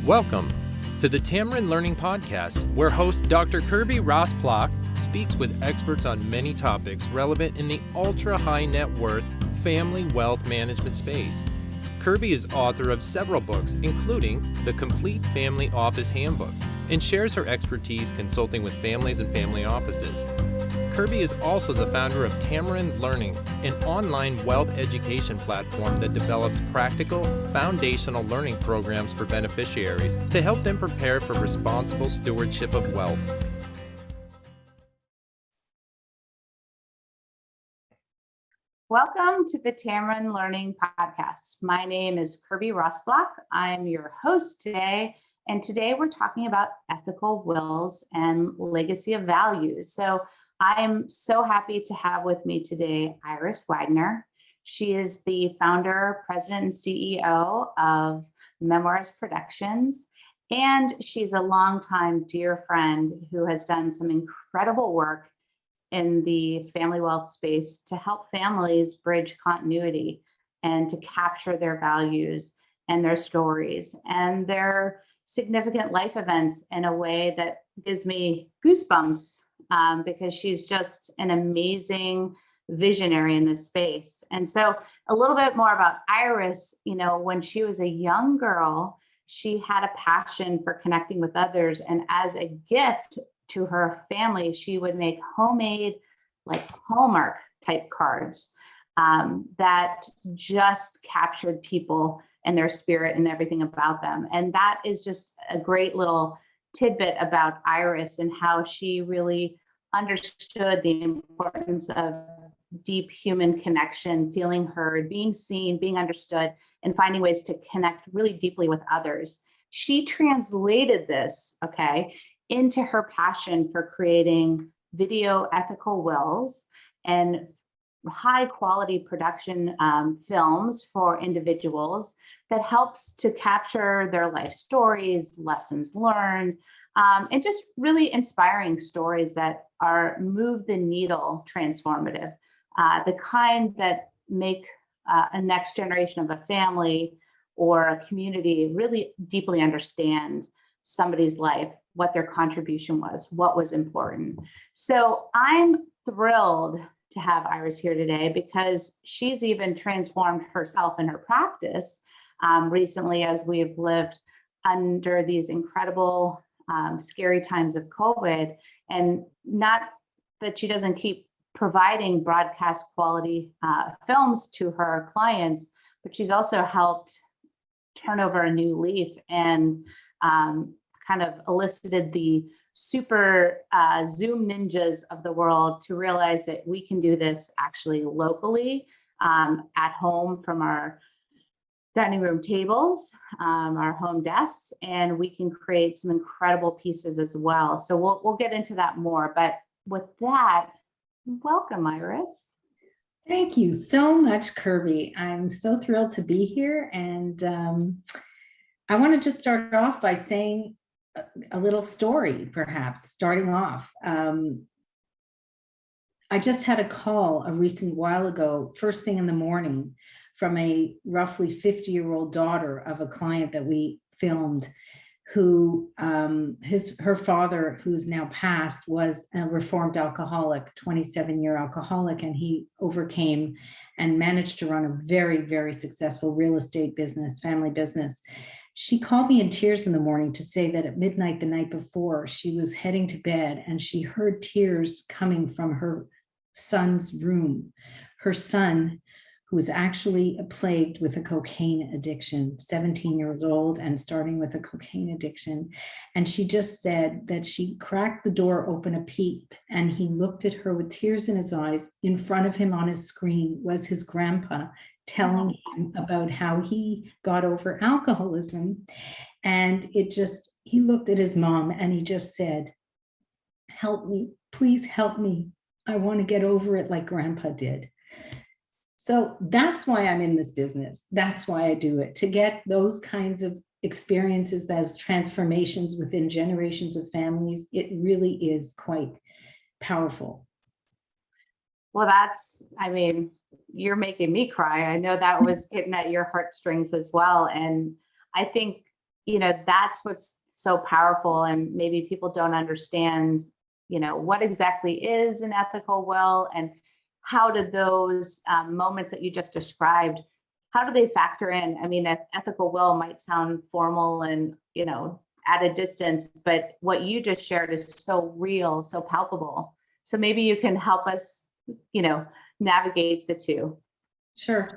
Welcome to the Tamarind Learning Podcast, where host Dr. Kirby Ross-Plock speaks with experts on many topics relevant in the ultra-high net worth family wealth management space. Kirby is author of several books, including The Complete Family Office Handbook, and shares her expertise consulting with families and family offices. Kirby is also the founder of Tamarind Learning, an online wealth education platform that develops practical, foundational learning programs for beneficiaries to help them prepare for responsible stewardship of wealth. Welcome to the Tamarind Learning Podcast. My name is Kirby Ross-Plock. I'm your host today, and today we're talking about ethical wills and legacy of values. So I'm so happy to have with me today Iris Wagner. She is the founder, president, and CEO of Memoirs Productions, and she's a longtime dear friend who has done some incredible work in the family wealth space to help families bridge continuity and to capture their values and their stories and their significant life events in a way that gives me goosebumps. Because she's just an amazing visionary in this space. And so a little bit more about Iris, when she was a young girl, she had a passion for connecting with others. And as a gift to her family, she would make homemade, like Hallmark type cards that just captured people and their spirit and everything about them. And that is just a great little tidbit about Iris and how she really understood the importance of deep human connection, feeling heard, being seen, being understood, and finding ways to connect really deeply with others. She translated this, into her passion for creating video ethical wills and high quality production films for individuals that helps to capture their life stories, lessons learned, and just really inspiring stories that are move the needle transformative, the kind that make a next generation of a family or a community really deeply understand somebody's life, what their contribution was, what was important. So I'm thrilled to have Iris here today because she's even transformed herself and her practice recently as we've lived under these incredible scary times of COVID, and not that she doesn't keep providing broadcast quality films to her clients, but she's also helped turn over a new leaf and kind of elicited the super Zoom ninjas of the world to realize that we can do this actually locally at home from our dining room tables, our home desks, and we can create some incredible pieces as well. So we'll get into that more. But with that, welcome, Iris. Thank you so much, Kirby. I'm so thrilled to be here. And I want to just start off by saying a little story, perhaps, starting off. I just had a call a recent while ago, first thing in the morning, from a roughly 50-year-old daughter of a client that we filmed, who her father, who's now passed, was a reformed alcoholic, 27-year alcoholic, and he overcame and managed to run a very, very successful real estate business, family business. She called me in tears in the morning to say that at midnight the night before, she was heading to bed and she heard tears coming from her son's room. Her son, who was actually plagued with a cocaine addiction, 17 years old and starting with a cocaine addiction. And she just said that she cracked the door open a peep and he looked at her with tears in his eyes. In front of him on his screen was his grandpa telling him about how he got over alcoholism. And he looked at his mom and he just said, "Help me, please help me. I want to get over it like grandpa did." So that's why I'm in this business. That's why I do it, to get those kinds of experiences, those transformations within generations of families. It really is quite powerful. Well, you're making me cry. I know that was getting at your heartstrings as well. And I think, that's what's so powerful. And maybe people don't understand, what exactly is an ethical will, and how do those moments that you just described, how do they factor in? I mean, an ethical will might sound formal and, at a distance, but what you just shared is so real, so palpable. So maybe you can help us, navigate the two. Sure.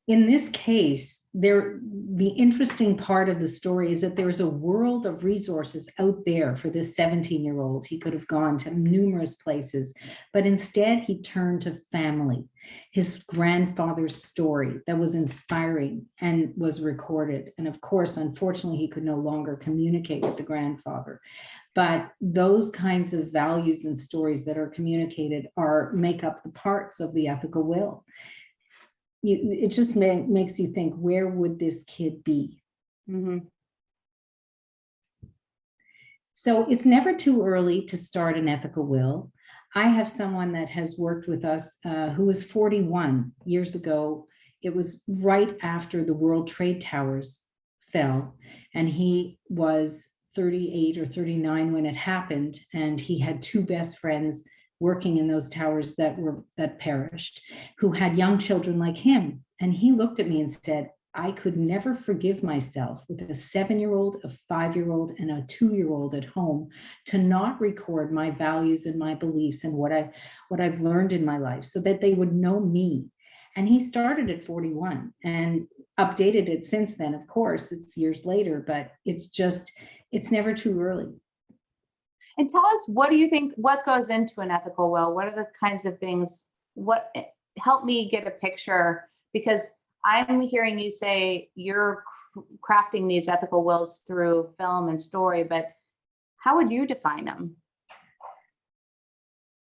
In this case, the interesting part of the story is that there is a world of resources out there for this 17-year-old. He could have gone to numerous places, but instead he turned to family, his grandfather's story that was inspiring and was recorded. And of course, unfortunately, he could no longer communicate with the grandfather. But those kinds of values and stories that are communicated make up the parts of the ethical will. It just makes you think, where would this kid be? Mm-hmm. So it's never too early to start an ethical will. I have someone that has worked with us who was 41 years ago. It was right after the World Trade Towers fell, and he was 38 or 39 when it happened, and he had two best friends working in those towers that perished, who had young children like him. And he looked at me and said, I could never forgive myself with a 7-year-old, a 5-year-old, and a 2-year-old at home to not record my values and my beliefs and what I've learned in my life, so that they would know me. And he started at 41 and updated it since then. Of course, it's years later, but it's never too early. And tell us, what do you think, what goes into an ethical will? What are the kinds of things, help me get a picture, because I'm hearing you say you're crafting these ethical wills through film and story, but how would you define them?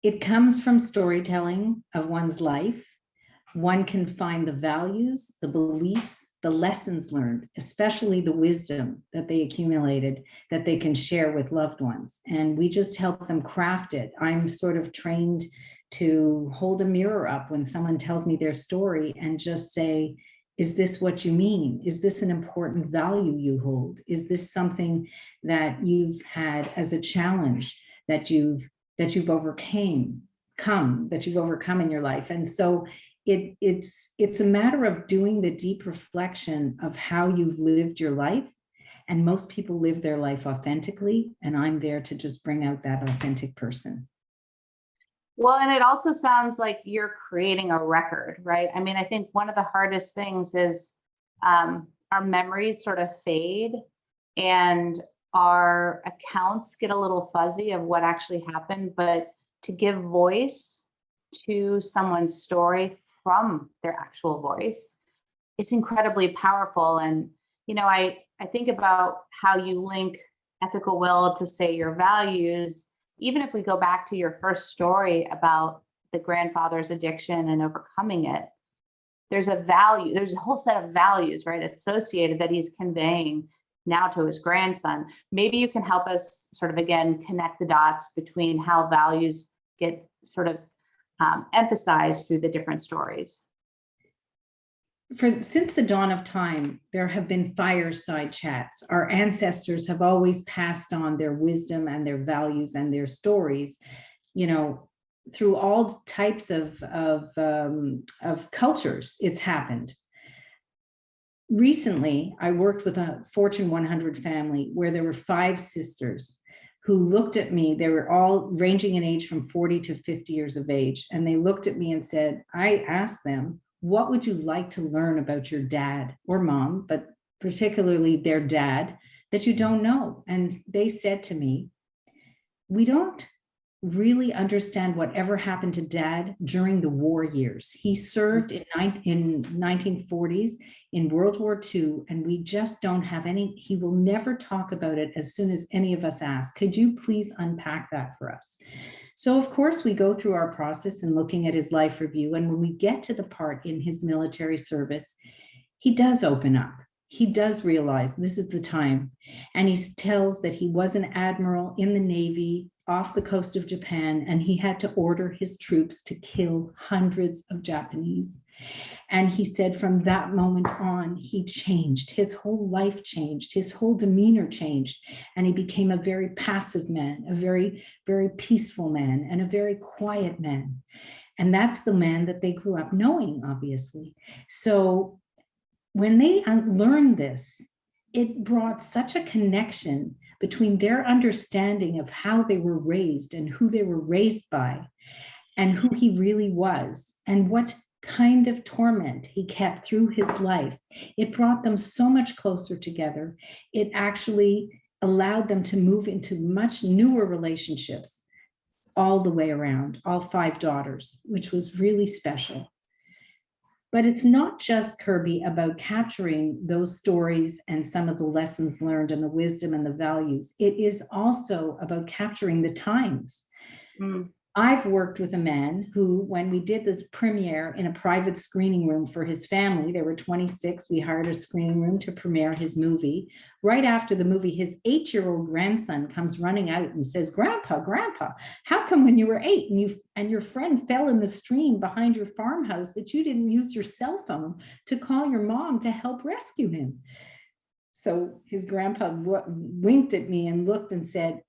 It comes from storytelling of one's life. One can find the values, the beliefs, the lessons learned, especially the wisdom that they accumulated, that they can share with loved ones. And we just help them craft it. I'm sort of trained to hold a mirror up when someone tells me their story and just say, is this what you mean? Is this an important value you hold? Is this something that you've had as a challenge that you've overcome in your life? And so it's a matter of doing the deep reflection of how you've lived your life. And most people live their life authentically, and I'm there to just bring out that authentic person. Well, and it also sounds like you're creating a record, right? I mean, I think one of the hardest things is our memories sort of fade and our accounts get a little fuzzy of what actually happened, but to give voice to someone's story from their actual voice, it's incredibly powerful. And, I think about how you link ethical will to, say, your values. Even if we go back to your first story about the grandfather's addiction and overcoming it, there's a whole set of values, right, associated that he's conveying now to his grandson. Maybe you can help us sort of, again, connect the dots between how values get sort of emphasized through the different stories. Since the dawn of time, there have been fireside chats. Our ancestors have always passed on their wisdom and their values and their stories, through all types of cultures. It's happened. Recently, I worked with a Fortune 100 family where there were 5 sisters who looked at me. They were all ranging in age from 40 to 50 years of age. And they looked at me and said, I asked them, what would you like to learn about your dad or mom, but particularly their dad, that you don't know? And they said to me, we don't really understand whatever happened to Dad during the war years. He served in 1940s in World War II, and we just don't have any. He will never talk about it as soon as any of us ask. Could you please unpack that for us? So of course we go through our process and looking at his life review. And when we get to the part in his military service, he does open up. He does realize this is the time. And he tells that he was an admiral in the Navy off the coast of Japan, and he had to order his troops to kill hundreds of Japanese. And he said from that moment on, he changed. His whole life changed. His whole demeanor changed. And he became a very passive man, a very, very peaceful man, and a very quiet man. And that's the man that they grew up knowing, obviously. So when they learned this, it brought such a connection between their understanding of how they were raised and who they were raised by and who he really was and what kind of torment he kept through his life. It brought them so much closer together. It actually allowed them to move into much newer relationships all the way around, all 5 daughters, which was really special. But it's not just, Kirby, about capturing those stories and some of the lessons learned and the wisdom and the values. It is also about capturing the times. I've worked with a man who, when we did this premiere in a private screening room for his family, there were 26, we hired a screening room to premiere his movie. Right after the movie, his 8-year-old grandson comes running out and says, Grandpa, how come when you were 8 and your friend fell in the stream behind your farmhouse that you didn't use your cell phone to call your mom to help rescue him? So his grandpa winked at me and looked and said,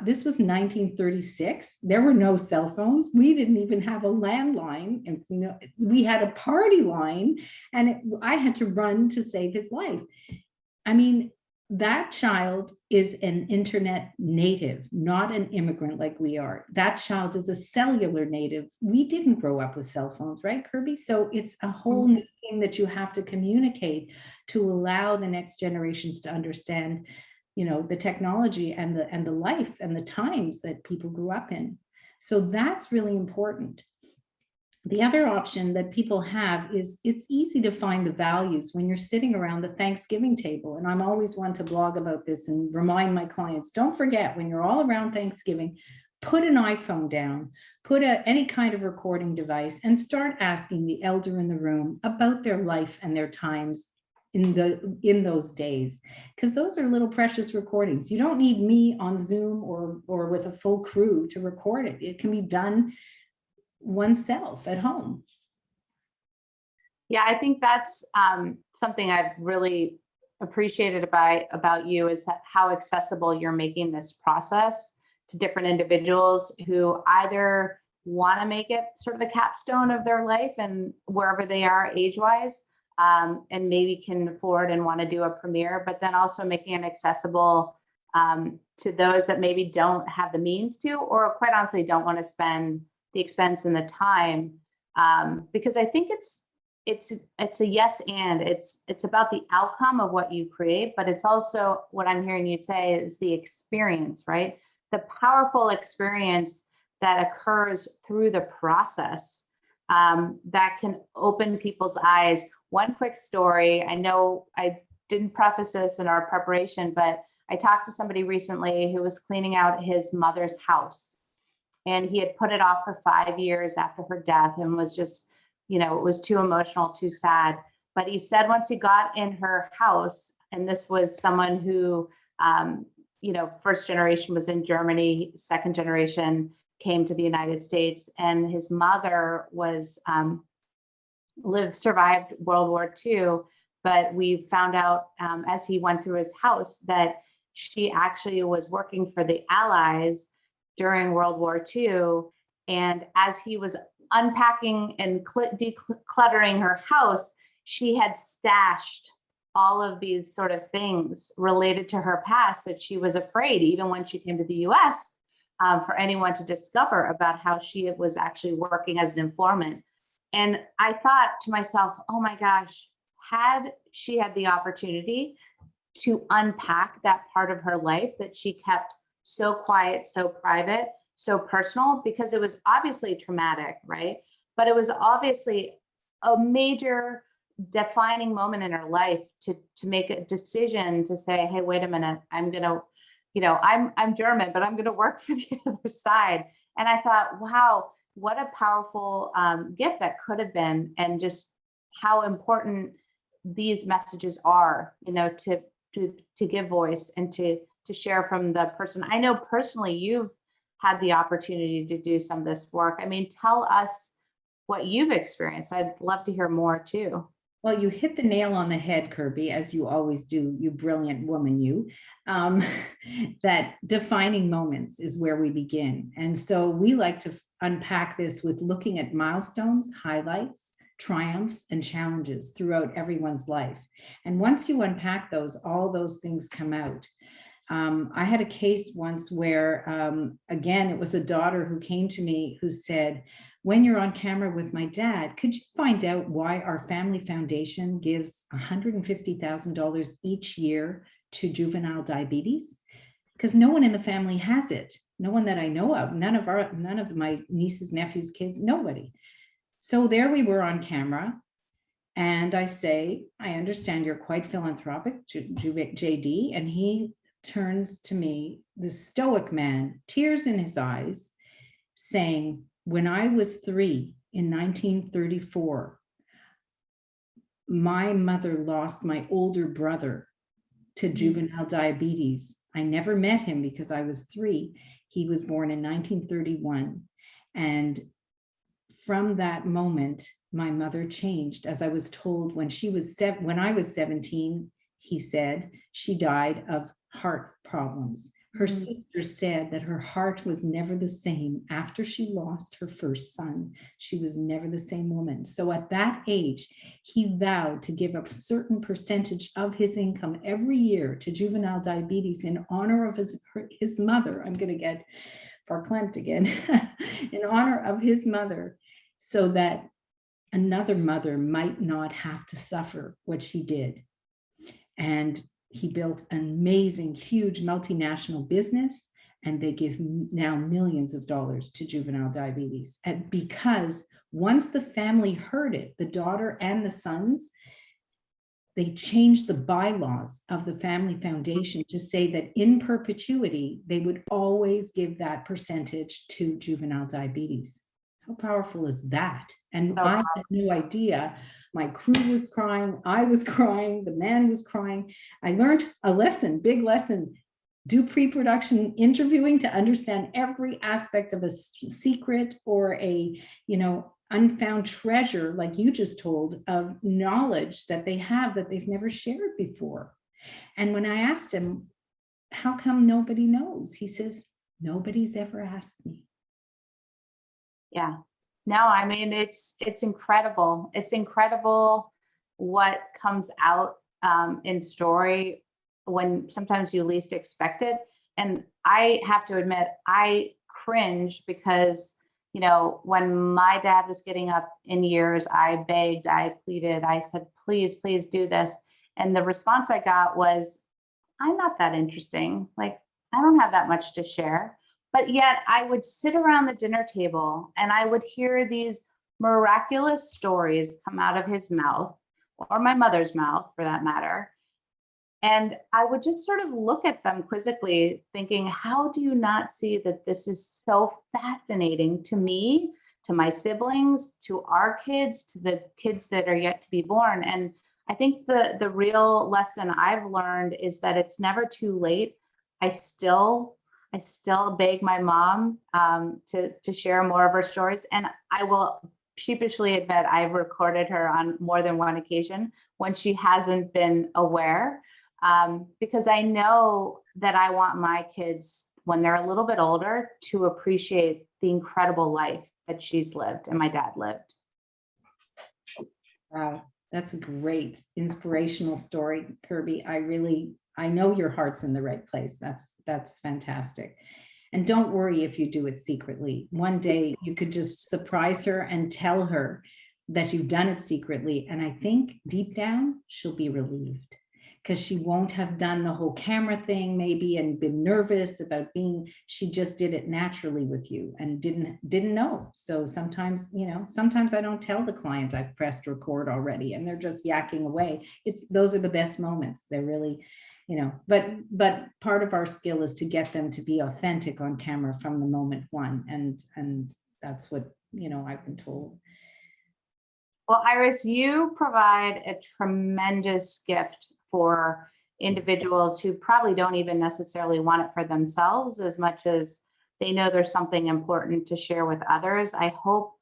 this was 1936. There were no cell phones. We didn't even have a landline. And we had a party line, and I had to run to save his life. I mean, that child is an internet native, not an immigrant like we are. That child is a cellular native. We didn't grow up with cell phones, right, Kirby? So it's a whole new thing that you have to communicate to allow the next generations to understand, the technology and the life and the times that people grew up in. So that's really important. The other option that people have is it's easy to find the values when you're sitting around the Thanksgiving table. And I'm always one to blog about this and remind my clients, don't forget, when you're all around Thanksgiving, put an iPhone down, put any kind of recording device, and start asking the elder in the room about their life and their times in those days, because those are little precious recordings. You don't need me on Zoom or with a full crew to record it. It can be done oneself at home. Yeah, I think that's something I've really appreciated about you, is how accessible you're making this process to different individuals who either want to make it sort of a capstone of their life and wherever they are age-wise, and maybe can afford and want to do a premiere, but then also making it accessible to those that maybe don't have the means to, or quite honestly don't want to spend the expense and the time, because I think it's a yes, and it's about the outcome of what you create, but it's also what I'm hearing you say is the experience, right? The powerful experience that occurs through the process, that can open people's eyes. One quick story, I know I didn't preface this in our preparation, but I talked to somebody recently who was cleaning out his mother's house, and he had put it off for 5 years after her death and was just, it was too emotional, too sad. But he said once he got in her house, and this was someone who, first generation was in Germany, second generation came to the United States, and his mother was survived World War II. But we found out as he went through his house that she actually was working for the Allies during World War II. And as he was unpacking and decluttering her house, she had stashed all of these sort of things related to her past that she was afraid, even when she came to the US, for anyone to discover about how she was actually working as an informant. And I thought to myself, oh my gosh, had she had the opportunity to unpack that part of her life that she kept so quiet, so private, so personal, because it was obviously traumatic, right? But it was obviously a major defining moment in her life to make a decision to say, hey, wait a minute, I'm gonna, I'm German, but I'm gonna work for the other side. And I thought, wow, what a powerful gift that could have been, and just how important these messages are, to give voice and to share from the person. I know personally you've had the opportunity to do some of this work. I mean, tell us what you've experienced. I'd love to hear more too. Well, you hit the nail on the head, Kirby, as you always do, you brilliant woman, you. Um, that defining moments is where we begin. And so we like to unpack this with looking at milestones, highlights, triumphs, and challenges throughout everyone's life. And once you unpack those, all those things come out. I had a case once where, again, it was a daughter who came to me who said, when you're on camera with my dad, could you find out why our family foundation gives $150,000 each year to juvenile diabetes? Because no one in the family has it. No one that I know of, none of my nieces, nephews, kids, nobody. So there we were on camera. And I say, I understand you're quite philanthropic, JD. And he turns to me, the stoic man, tears in his eyes, saying, when I was 3 in 1934, my mother lost my older brother to juvenile diabetes. I never met him because I was 3. He was born in 1931. And from that moment, my mother changed. As I was told when I was 17, he said she died of heart problems. Her sister said that her heart was never the same after she lost her first son. She was never the same woman. So at that age, he vowed to give a certain percentage of his income every year to juvenile diabetes in honor of his mother. I'm going to get verklempt again. In honor of his mother, so that another mother might not have to suffer what she did. And he built an amazing, huge multinational business, and they give now millions of dollars to juvenile diabetes. And because once the family heard it, the daughter and the sons, they changed the bylaws of the family foundation to say that in perpetuity, they would always give that percentage to juvenile diabetes. How powerful is that? And I had no idea. My crew was crying, I was crying, the man was crying. I learned a lesson, big lesson. Do pre-production interviewing to understand every aspect of a secret or a, unfound treasure, like you just told, of knowledge that they have that they've never shared before. And when I asked him, how come nobody knows? He says, nobody's ever asked me. Yeah. No, I mean, it's incredible. It's incredible what comes out in story when sometimes you least expect it. And I have to admit, I cringe because, when my dad was getting up in years, I begged, I pleaded, I said, please, please do this. And the response I got was, I'm not that interesting. Like, I don't have that much to share. But yet I would sit around the dinner table and I would hear these miraculous stories come out of his mouth, or my mother's mouth for that matter. And I would just sort of look at them quizzically, thinking, how do you not see that this is so fascinating to me, to my siblings, to our kids, to the kids that are yet to be born? And I think the real lesson I've learned is that it's never too late. I still beg my mom to share more of her stories. And I will sheepishly admit I've recorded her on more than one occasion when she hasn't been aware, because I know that I want my kids, when they're a little bit older, to appreciate the incredible life that she's lived and my dad lived. Wow, that's a great inspirational story, Kirby. I know your heart's in the right place. That's fantastic. And don't worry if you do it secretly. One day you could just surprise her and tell her that you've done it secretly. And I think deep down, she'll be relieved, because she won't have done the whole camera thing maybe and been nervous about she just did it naturally with you and didn't know. So sometimes I don't tell the client I've pressed record already and they're just yakking away. Those are the best moments. They're really, but part of our skill is to get them to be authentic on camera from the moment one. And that's what, I've been told. Well, Iris, you provide a tremendous gift for individuals who probably don't even necessarily want it for themselves as much as they know there's something important to share with others. I hope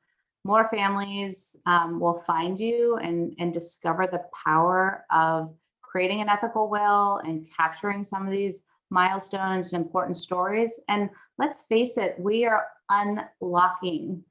more families will find you and discover the power of creating an ethical will and capturing some of these milestones and important stories. And let's face it, we are unlocking,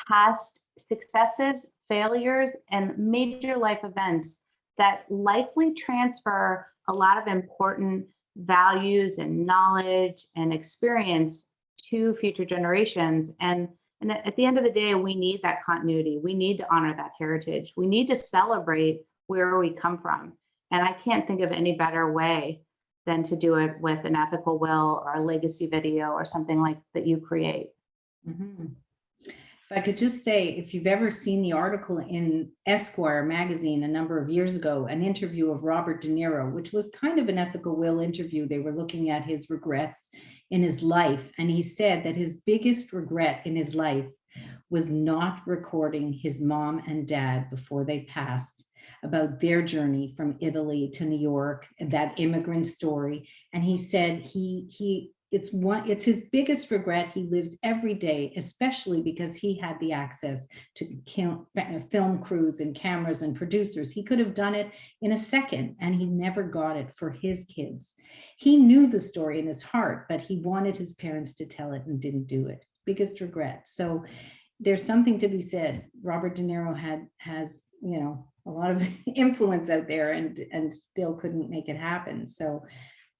past successes, failures, and major life events that likely transfer a lot of important values and knowledge and experience to future generations. And at the end of the day, we need that continuity. We need to honor that heritage. We need to celebrate where we come from. And I can't think of any better way than to do it with an ethical will or a legacy video or something like that you create. Mhm. If I could just say, if you've ever seen the article in Esquire magazine a number of years ago, an interview of Robert De Niro, which was kind of an ethical will interview, they were looking at his regrets in his life. And he said that his biggest regret in his life was not recording his mom and dad before they passed about their journey from Italy to New York, that immigrant story. And he said it's his biggest regret. He lives every day, especially because he had the access to film crews and cameras and producers. He could have done it in a second, and he never got it for his kids. He knew the story in his heart, but he wanted his parents to tell it and didn't do it. Biggest regret. So there's something to be said. Robert De Niro has a lot of influence out there and still couldn't make it happen. So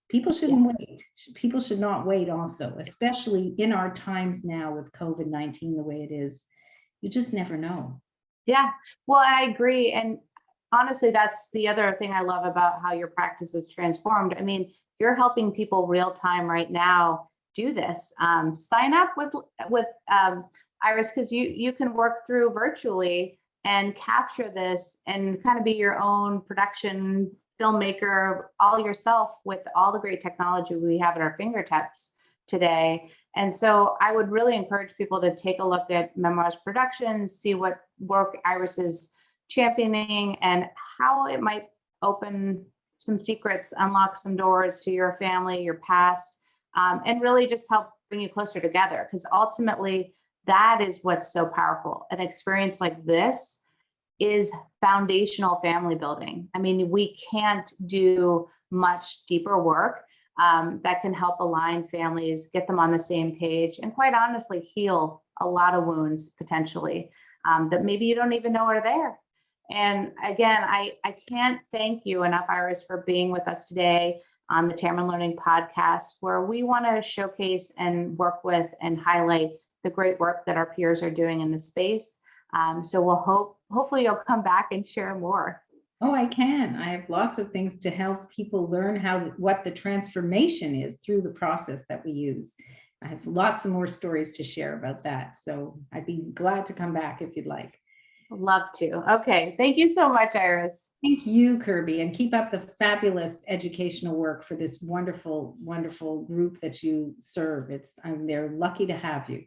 people shouldn't wait. People should not wait also, especially in our times now with COVID-19 the way it is. You just never know. Yeah, well, I agree. And honestly, that's the other thing I love about how your practice is transformed. I mean, you're helping people real time right now do this. Sign up with Iris, because you can work through virtually and capture this and kind of be your own production filmmaker all yourself with all the great technology we have at our fingertips today. And so I would really encourage people to take a look at Memoirs Productions, see what work Iris is championing and how it might open some secrets, unlock some doors to your family, your past, and really just help bring you closer together. Because ultimately, that is what's so powerful. An experience like this is foundational family building. I mean, we can't do much deeper work that can help align families, get them on the same page, and quite honestly, heal a lot of wounds potentially that maybe you don't even know are there. And again, I can't thank you enough, Iris, for being with us today on the Tamron Learning Podcast, where we want to showcase and work with and highlight the great work that our peers are doing in this space. So we'll hopefully you'll come back and share more. Oh, I can. I have lots of things to help people learn what the transformation is through the process that we use. I have lots of more stories to share about that. So I'd be glad to come back if you'd like. Love to. Okay. Thank you so much, Iris. Thank you, Kirby, and keep up the fabulous educational work for this wonderful, wonderful group that you serve. They're lucky to have you.